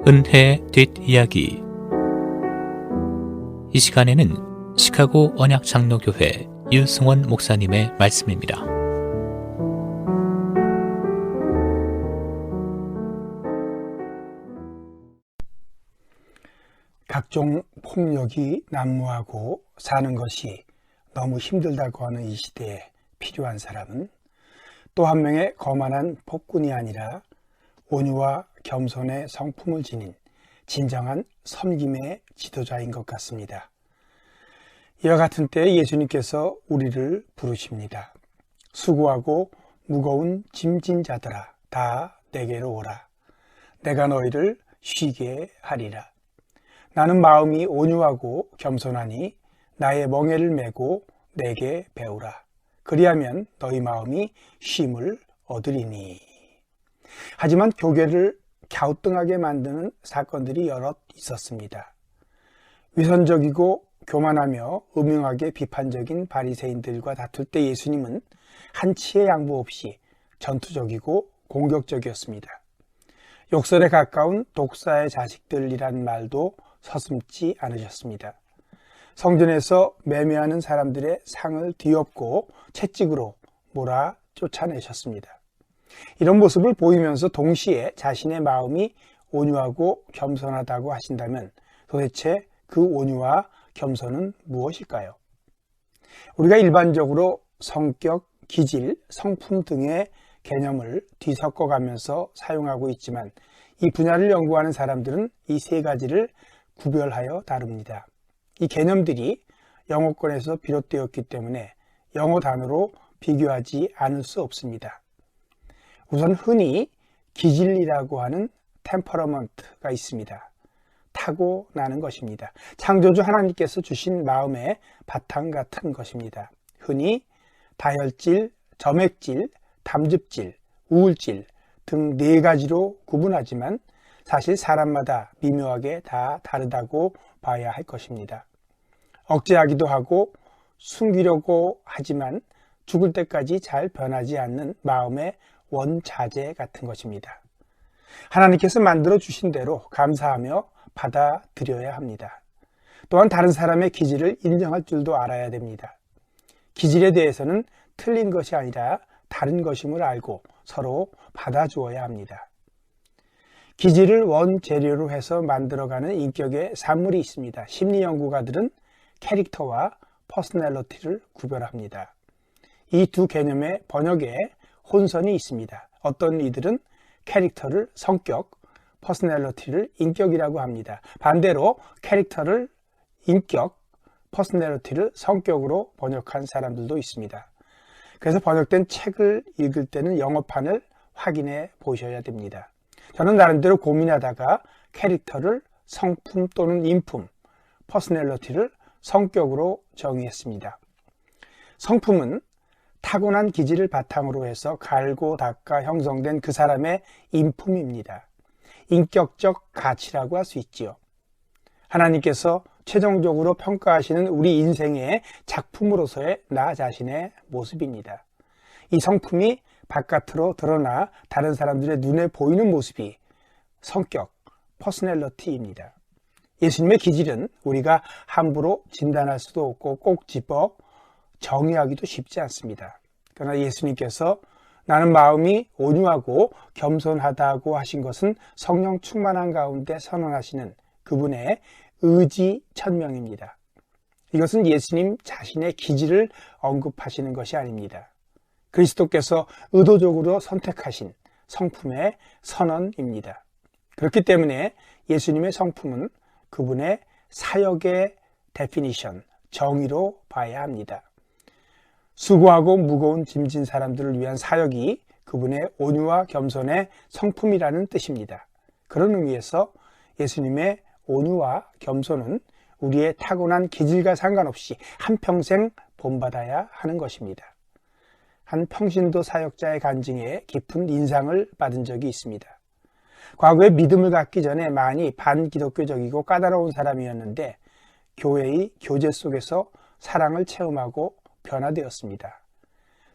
은혜의 뒷이야기. 이 시간에는 시카고 언약장로교회 유승원 목사님의 말씀입니다. 각종 폭력이 난무하고 사는 것이 너무 힘들다고 하는 이 시대에 필요한 사람은 또 한 명의 거만한 폭군이 아니라 온유와 겸손의 성품을 지닌 진정한 섬김의 지도자인 것 같습니다. 이와 같은 때에 예수님께서 우리를 부르십니다. 수고하고 무거운 짐진 자들아, 다 내게로 오라. 내가 너희를 쉬게 하리라. 나는 마음이 온유하고 겸손하니 나의 멍에를 메고 내게 배우라. 그리하면 너희 마음이 쉼을 얻으리니. 하지만 교회를 갸우뚱하게 만드는 사건들이 여럿 있었습니다. 위선적이고 교만하며 음흉하게 비판적인 바리새인들과 다툴 때 예수님은 한치의 양보 없이 전투적이고 공격적이었습니다. 욕설에 가까운 독사의 자식들이란 말도 서슴지 않으셨습니다. 성전에서 매매하는 사람들의 상을 뒤엎고 채찍으로 몰아 쫓아내셨습니다. 이런 모습을 보이면서 동시에 자신의 마음이 온유하고 겸손하다고 하신다면 도대체 그 온유와 겸손은 무엇일까요? 우리가 일반적으로 성격, 기질, 성품 등의 개념을 뒤섞어가면서 사용하고 있지만 이 분야를 연구하는 사람들은 이 세 가지를 구별하여 다룹니다. 이 개념들이 영어권에서 비롯되었기 때문에 영어 단어로 비교하지 않을 수 없습니다. 우선 흔히 기질이라고 하는 템퍼러먼트가 있습니다. 타고나는 것입니다. 창조주 하나님께서 주신 마음의 바탕 같은 것입니다. 흔히 다혈질, 점액질, 담즙질, 우울질 등 네 가지로 구분하지만 사실 사람마다 미묘하게 다 다르다고 봐야 할 것입니다. 억제하기도 하고 숨기려고 하지만 죽을 때까지 잘 변하지 않는 마음의 원자재 같은 것입니다. 하나님께서 만들어 주신 대로 감사하며 받아들여야 합니다. 또한 다른 사람의 기질을 인정할 줄도 알아야 됩니다. 기질에 대해서는 틀린 것이 아니라 다른 것임을 알고 서로 받아주어야 합니다. 기질을 원재료로 해서 만들어가는 인격의 산물이 있습니다. 심리연구가들은 캐릭터와 퍼스널리티를 구별합니다. 이 두 개념의 번역에 혼선이 있습니다. 어떤 이들은 캐릭터를 성격, 퍼스널리티를 인격이라고 합니다. 반대로 캐릭터를 인격, 퍼스널리티를 성격으로 번역한 사람들도 있습니다. 그래서 번역된 책을 읽을 때는 영어판을 확인해 보셔야 됩니다. 저는 나름대로 고민하다가 캐릭터를 성품 또는 인품, 퍼스널리티를 성격으로 정의했습니다. 성품은 타고난 기질을 바탕으로 해서 갈고 닦아 형성된 그 사람의 인품입니다. 인격적 가치라고 할 수 있지요. 하나님께서 최종적으로 평가하시는 우리 인생의 작품으로서의 나 자신의 모습입니다. 이 성품이 바깥으로 드러나 다른 사람들의 눈에 보이는 모습이 성격, 퍼스널리티입니다. 예수님의 기질은 우리가 함부로 진단할 수도 없고 꼭 집어 정의하기도 쉽지 않습니다. 그러나 예수님께서 나는 마음이 온유하고 겸손하다고 하신 것은 성령 충만한 가운데 선언하시는 그분의 의지천명입니다. 이것은 예수님 자신의 기질을 언급하시는 것이 아닙니다. 그리스도께서 의도적으로 선택하신 성품의 선언입니다. 그렇기 때문에 예수님의 성품은 그분의 사역의 데피니션, 정의로 봐야 합니다. 수고하고 무거운 짐진 사람들을 위한 사역이 그분의 온유와 겸손의 성품이라는 뜻입니다. 그런 의미에서 예수님의 온유와 겸손은 우리의 타고난 기질과 상관없이 한평생 본받아야 하는 것입니다. 한 평신도 사역자의 간증에 깊은 인상을 받은 적이 있습니다. 과거에 믿음을 갖기 전에 많이 반기독교적이고 까다로운 사람이었는데 교회의 교제 속에서 사랑을 체험하고 변화되었습니다.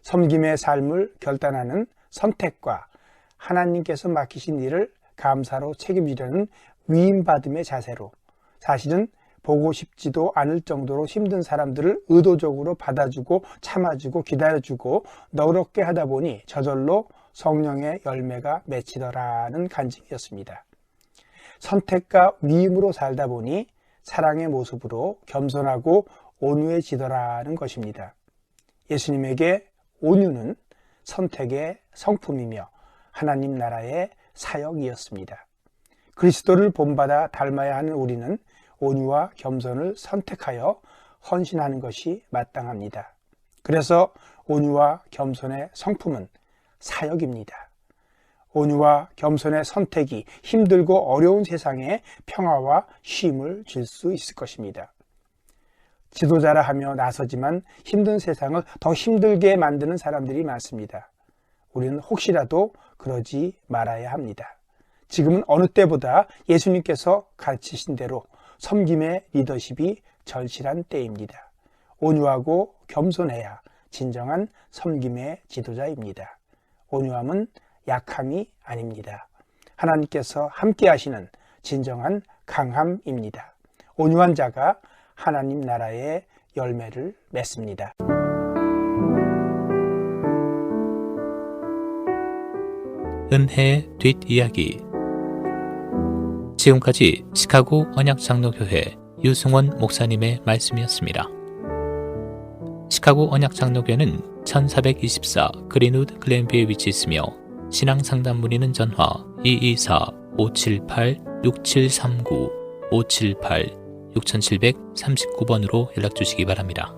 섬김의 삶을 결단하는 선택과 하나님께서 맡기신 일을 감사로 책임지려는 위임받음의 자세로, 사실은 보고 싶지도 않을 정도로 힘든 사람들을 의도적으로 받아주고 참아주고 기다려주고 너그럽게 하다 보니 저절로 성령의 열매가 맺히더라는 간증이었습니다. 선택과 위임으로 살다 보니 사랑의 모습으로 겸손하고 온유해지더라는 것입니다. 예수님에게 온유는 선택의 성품이며 하나님 나라의 사역이었습니다. 그리스도를 본받아 닮아야 하는 우리는 온유와 겸손을 선택하여 헌신하는 것이 마땅합니다. 그래서 온유와 겸손의 성품은 사역입니다. 온유와 겸손의 선택이 힘들고 어려운 세상에 평화와 쉼을 줄 수 있을 것입니다. 지도자라 하며 나서지만 힘든 세상을 더 힘들게 만드는 사람들이 많습니다. 우리는 혹시라도 그러지 말아야 합니다. 지금은 어느 때보다 예수님께서 가르치신 대로 섬김의 리더십이 절실한 때입니다. 온유하고 겸손해야 진정한 섬김의 지도자입니다. 온유함은 약함이 아닙니다. 하나님께서 함께 하시는 진정한 강함입니다. 온유한 자가 하나님 나라의 열매를 맺습니다. 은혜의 뒷이야기. 지금까지 시카고 언약장로교회 유승원 목사님의 말씀이었습니다. 시카고 언약장로교회는 1424 그린우드 글렌비에 위치했으며 신앙상담 문의는 전화 224-578-6739 578-6739번으로 연락주시기 바랍니다.